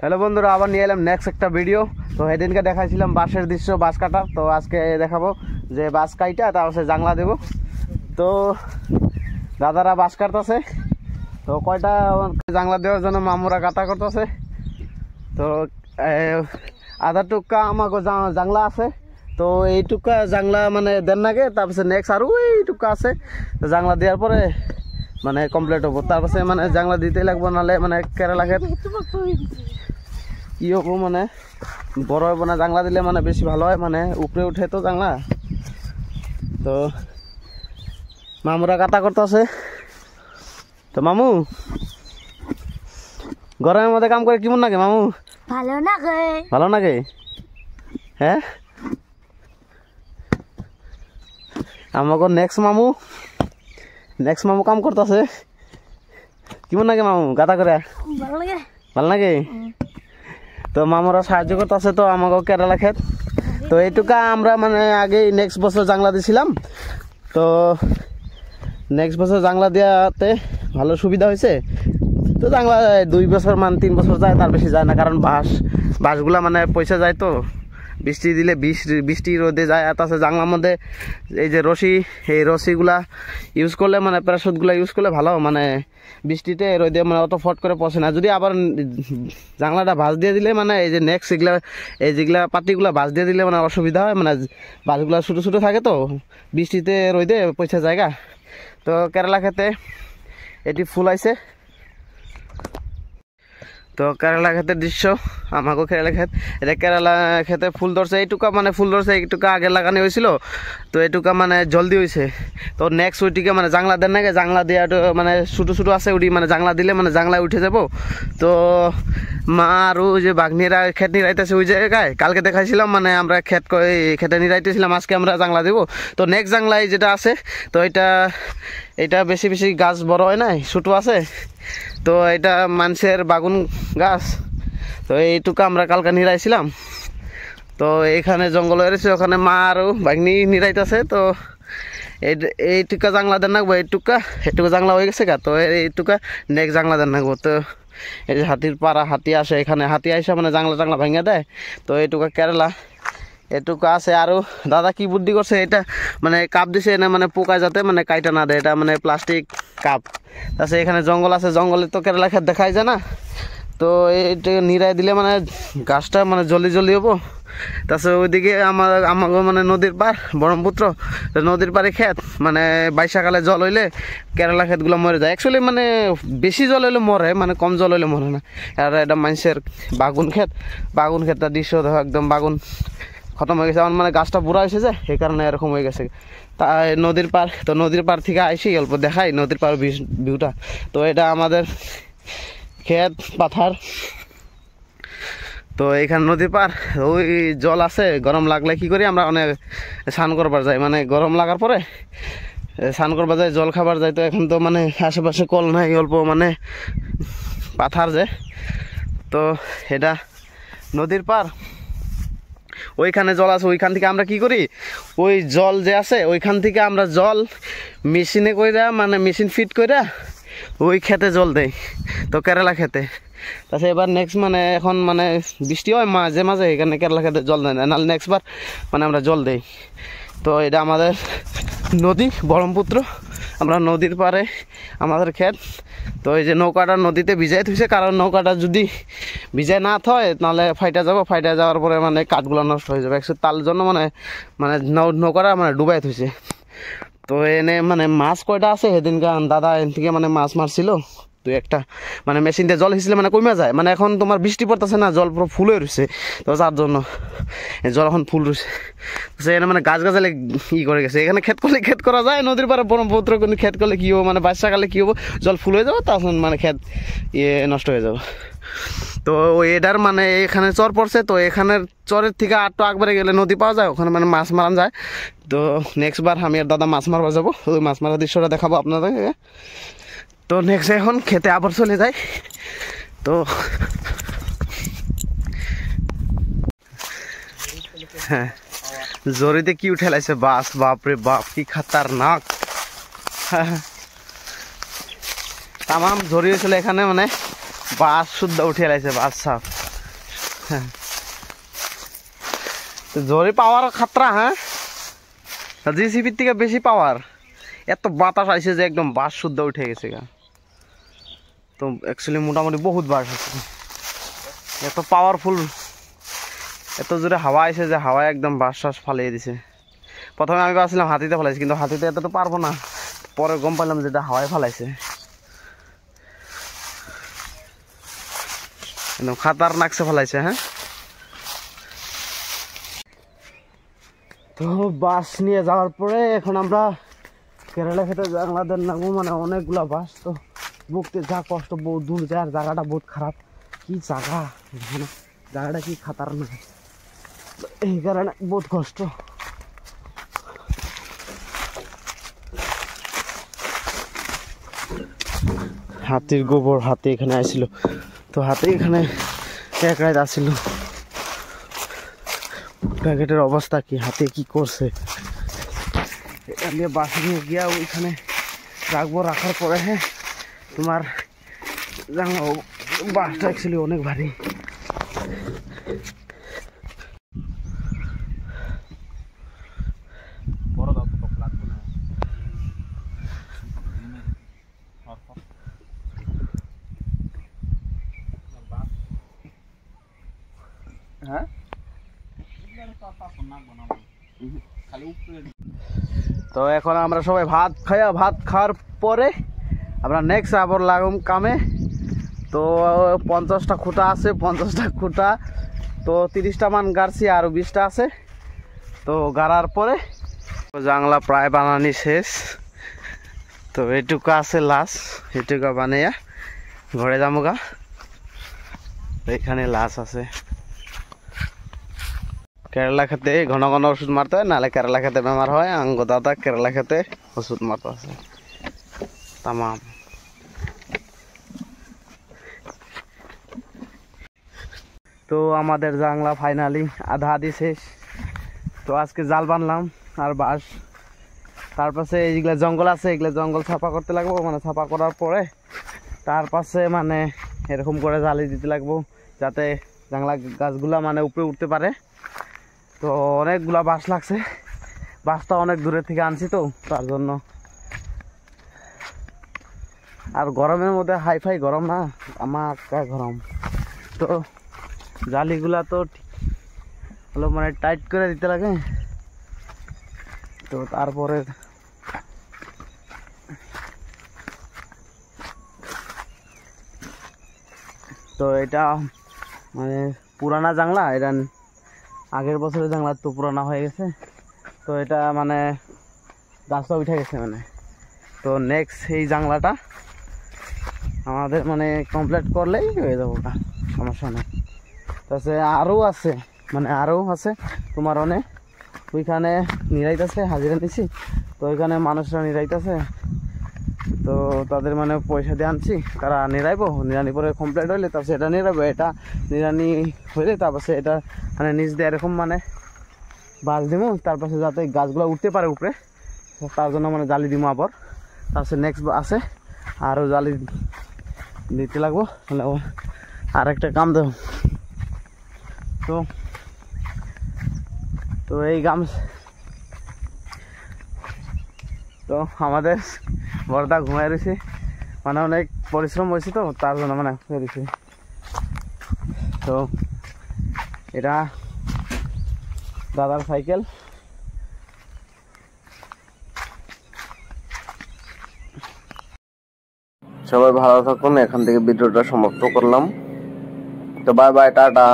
Hello বন্ধুরা, আবার নিয়ে এলাম নেক্সট একটা ভিডিও। তো সেদিনকে দেখাইছিলাম বাঁশের দৃশ্য, বাঁশ কাটার। তো আজকে দেখাবো যে বাঁশ কাইটা তারপর জাংলা দেবো। তো দাদারা বাঁশ কাটতেছে, তো কয়টা জাংলা দেওয়ার জন্য মামুরা কাটা করতেছে। তো আধা টুকা আমাকে জাংলা আছে, তো এই টুকা জাংলা মানে দেন নাগে, তারপরে নেক্সট আরও এই টুকা আছে। জাংলা দেওয়ার পরে মানে কমপ্লিট হবো, তারপরে মানে জাংলা দিতেই লাগবো, নাহলে মানে কেরালা খেত কি হবো, মানে বড় হবো না। জাংলা দিলে মানে বেশি ভালো হয়, মানে উপরে উঠে তো জাংলা। তো মামুরা কাটা করতেছে। তো মামু গরমের মধ্যে কাম করে কেমন লাগে মামু? ভালো লাগে। ভালো লাগে? হ্যাঁ, আমাকে নেক্সট মামু কাম করতেছে। কেমন লাগে মামু গাতা করে? ভালো লাগে। ভালো লাগে? তো মামুরা সাহায্য করতেছে তো আমাকে কেরালা খেত। তো এইটুকা আমরা মানে আগে নেক্সট বছর জাংলা দিছিলাম। তো নেক্সট বছর জাংলা দেওয়াতে ভালো সুবিধা হয়েছে। তো জাংলা 2 বছর মানে 3 বছর যায়, তার বেশি যায় না, কারণ বাঁশগুলা মানে পয়সা যায়। তো বৃষ্টি দিলে বৃষ্টি রোদে যায়। আর তাছাড়া জাংলার মধ্যে এই যে রশি, এই রশিগুলা ইউজ করলে মানে প্যারাশুটগুলো ইউজ করলে ভালো, মানে বৃষ্টিতে রোদে মানে অত ফট করে পচে না। যদি আবার জাংলাটা ভাঁজ দিয়ে দিলে মানে এই যে নেক্সট যেগুলা পাতিগুলা ভাঁজ দিয়ে দিলে মানে অসুবিধা হয়, মানে বাঁশগুলা ছোটো ছোটো থাকে, তো বৃষ্টিতে রোদে পয়সা জায়গা। তো কেরালা খেতে এটি ফুল আইছে। তো কেরালা ক্ষেতের দৃশ্য, আমাকেও কেরালা ক্ষেত। এটা কেরালা ক্ষেতে ফুল ধরছে, এইটুকা মানে ফুল ধরছে, এইটুকা আগে লাগানো হয়েছিল। তো এইটুকা মানে জলদি হয়েছে। তো নেক্সট ওইটিকে মানে জাংলা দেন নাকি, জাংলা দেওয়া মানে ছোটো ছোটো আছে, ওটি মানে জাংলা দিলে মানে জাংলায় উঠে যাব। তো মা আর ওই যে বাঘনিরা ক্ষেত নিরাইতেছে ওই জায়গায়, কালকে দেখাইছিলাম, মানে আমরা খেতে নিরাইতেছিলাম, আজকে আমরা জাংলা দেবো। তো নেক্সট জাংলায় যেটা আছে, তো এটা বেশি বেশি গাছ বড় হয় নাই, ছোটো আছে। তো এটা মানুষের বাগুন গাছ। তো এইটুকু আমরা কালকে নিরাইছিলাম। তো এইখানে জঙ্গল হয়েছে, ওখানে মা আরও বাগনি নিরাইতেছে। তো এইটুকা জাংলা দেন নাকবো, এইটুকু জাংলা হয়ে গেছে গা। তো এইটুকা নেক্সট জাংলা দেন নাকবো। তো এই যে হাতির পাড়া, হাতি আসে, এখানে হাতি আসে মানে জাংলা ভেঙে দেয়। তো এইটুকা কেরালা এটুকু আছে। আরও দাদা কি বুদ্ধি করছে, এটা মানে কাপ দিছে এনে মানে পোকা যাতে মানে কাইটা না দেয়, এটা মানে প্লাস্টিক কাপ। তাছাড়া এখানে জঙ্গল আছে, জঙ্গলে তো কেরালা খেত দেখাই যায় না। তো এইটা নিরাই দিলে মানে গাছটা মানে জলদি হবো। তাছাড়া ওইদিকে আমাকে মানে নদীর পার ব্রহ্মপুত্র, নদীর পাড়ে ক্ষেত, মানে বর্ষাকালে জল হইলে কেরালা ক্ষেতগুলো মরে যায়। অ্যাকচুয়ালি মানে বেশি জল হইলে মরে, মানে কম জল হইলে মরে না। আর এটা মানুষের বাগুন ক্ষেতটা দৃশ্য দেখো, একদম বাগুন খতম হয়ে গেছে। আমার মানে গাছটা বুড়া হয়েছে যে, এই কারণে এরকম হয়ে গেছে। তাই নদীর পার, তো নদীর পার থেকে আইসি অল্প দেখাই নদীর পার ভিউটা। তো এটা আমাদের ক্ষেত পাথার। তো এইখানে নদীর পার, ওই জল আছে। গরম লাগলে কি করি আমরা, অনেক স্নান করবার যাই, মানে গরম লাগার পরে স্নান করবার যাই, জল খাবার যাই। তো এখন তো মানে আশেপাশে কল নাই, অল্প মানে পাথার যে। তো এটা নদীর পার, ওইখানে জল আছে। ওইখান থেকে আমরা কি করি, ওই জল যে আছে ওইখান থেকে আমরা জল মেশিনে কইরা, মানে মেশিন ফিট কইরা ওই খেতে জল দেয়। তো কেরালা খেতে তাছাড়া এবার নেক্সট মানে এখন মানে বৃষ্টি হয় মাঝে মাঝে, এখানে কেরালা খেতে জল দেয় না, নাহলে নেক্সট বার মানে আমরা জল দেই। তো এটা আমাদের নদী ব্রহ্মপুত্র, আমরা নদীর পাড়ে আমাদের ক্ষেত। তো এই যে নৌকাটা নদীতে ভিজাই থইছে, কারণ নৌকাটা যদি ভিজাই না থয় তাহলে ফাইটা যাওয়ার পরে মানে কাঠগুলো নষ্ট হয়ে যাবে। একচুয়ালি তার জন্য মানে নৌকাটা মানে ডুবাই থইছে। তো এনে মানে মাছ কয়টা আছে, সেদিনকে দাদা এন থেকে মানে মাছ মারছিল 2-1টা, মানে মেশিন দিয়ে জল হিসেলে মানে কমে যায়। মানে এখন তোমার বৃষ্টি পড়তেছে না, জল পুরো ফুল হয়ে রয়েছে। তো যার জন্য জল এখন ফুল রয়েছে। সেখানে মানে গাছালে ই করে গেছে। এখানে ক্ষেত করা যায়, নদীর পাড়ে ব্রহ্মপুত্র, কিন্তু ক্ষেত করলে কী হবো, মানে বর্ষাকালে কী হবো, জল ফুল হয়ে যাবো, তখন মানে ক্ষেত নষ্ট হয়ে যাবে। তো এটার মানে এখানে চর পড়ছে। তো এখানের চরের থেকে আটটা একবারে গেলে নদী পাওয়া যায়, ওখানে মানে মাছ মারান যায়। তো নেক্সট বার আমি আর দাদা মাছ মারবা যাবো, ওই মাছ মারার দৃশ্যটা দেখাবো আপনাদেরকে। তো নেক্সট এখন খেতে আবার চলে যাই। তো হ্যাঁ, জরিতে কি উঠে লাইছে বাস, বাপরে বাপ কি খাতারনাক। তামাম জরি হয়েছিল এখানে, মানে বাস শুদ্ধ উঠে লাইছে, বাস সাপ। তো জোরে পাওয়ার খাতরা, হ্যাঁ জিসিপির থেকে বেশি পাওয়ার। এত বাতাস আইছে যে একদম বাস শুদ্ধ উঠে গেছে গা। তো অ্যাকচুয়ালি মোটামুটি বহুত বাস আছে, এত পাওয়ারফুল, এত জোরে হাওয়া আইছে যে হাওয়ায় একদম বাস টাস ফালিয়ে দিছে। প্রথমে আমি ভাবছিলাম হাতিতে ফালাইছি, কিন্তু হাতিতে এতটা পারবো না, পরে গম পাইলাম যেটা হাওয়ায় ফালাইছে। একদম খাতারনাক সে ফেলাইছে। হ্যাঁ, তো বাস নিয়ে যাওয়ার পরে এখন আমরা কেরালা খেতে জাংলাদের নামবো, মানে অনেকগুলা বাস। তো বুকতে যা কষ্ট, বহুত দূর যায়, আর জায়গাটা বহুত খারাপ। কি জায়গা, মানে জায়গাটা কি খাতারনাক, এই কারণে বহুত কষ্ট। হাতির গোবর, হাতি এখানে আসছিল, তো হাতি এখানে এক রাত আসছিল। প্যাকেটের অবস্থা কি, হাতে কি করছে, এটা নিয়ে বাসে নিয়ে গিয়া ওইখানে রাখবো। রাখার পরে হ্যাঁ তোমার বাসটা অ্যাকচুয়ালি অনেক ভারী। হ্যাঁ, তো এখন আমরা সবাই ভাত খাওয়ার পরে আমরা নেক্সট আবার লাগাম কামে। তো 50টা খুঁটা আছে, 50টা খুঁটা, তো 30টা মান গাড়ছি, আরও 20টা আছে। তো গাড়ার পরে জাংলা প্রায় বানানি শেষ। তো এইটুকু আছে লাস্ট, এইটুকু বানাইয়া ঘরে যামুগা। এখানে লাশ আছে। কেরালা খেতে ঘন ঘন ওষুধ মারতে হয়, নাহলে কেরালা খেতে বেমার হয়। আঙ্গ দাদা কেরালা খেতে ওষুধ মারতে আছে তামাম। তো আমাদের জাংলা ফাইনালি আধা আধি শেষ। তো আজকে জাল বানলাম আর বাঁশ, তার পাশে এইগুলা জঙ্গল আছে, এগুলো জঙ্গল ছাপা করতে লাগবো। মানে ছাপা করার পরে তার পাশে মানে এরকম করে জালি দিতে লাগবো, যাতে জাংলা গাছগুলা মানে উপরে উঠতে পারে। তো অনেকগুলা বাঁশ লাগছে, বাঁশটা অনেক দূরের থেকে আনছি, তো তার জন্য। আর গরমের মধ্যে হাইফাই গরম না, আমার গরম। তো জালিগুলা তো হলো মানে টাইট করে দিতে লাগে। তো তারপরে তো এটা মানে পুরানা জাংলা, এটা আগের বছরের জাংলা, তো পুরানা হয়ে গেছে। তো এটা মানে গাছটা উঠে গেছে মানে। তো নেক্সট এই জাংলাটা আমাদের মানে কমপ্লিট করলেই হয়ে যাবো, সমস্যা নেই। তাছাড়া আরও আছে, মানে আরও আছে তোমার অনেক, ওইখানে নিরাইতেছে, হাজিরা নিছি। তো ওইখানে মানুষরা নিরাইতেছে, তো তাদের মানে পয়সা দিয়ে আনছি, তারা নিরাইবো। নিরানি পরে কমপ্লিট হইলে তারপর এটা নিরাইবো। এটা নিরানি হইলে তারপর এটা মানে নিচ দিয়ে এরকম মানে বাঁশ দিব, তারপরে যাতে গাছগুলো উঠতে পারে উপরে, তার জন্য মানে জালি দিব আবার। তারপরে নেক্সট আছে আরও জালি দিতে লাগবো, তাহলে আর একটা কাম দেব। তো এই গাম, তো আমাদের বড়দা ঘুমাই রয়েছে, মানে অনেক পরিশ্রম হয়েছে, তো তার জন্য মানে রয়েছে। তো এটা দাদার সাইকেল। সবাই ভালো থাকুন, এখান থেকে ভিডিওটা সমাপ্ত করলাম। তো বাই বাই, টাটা।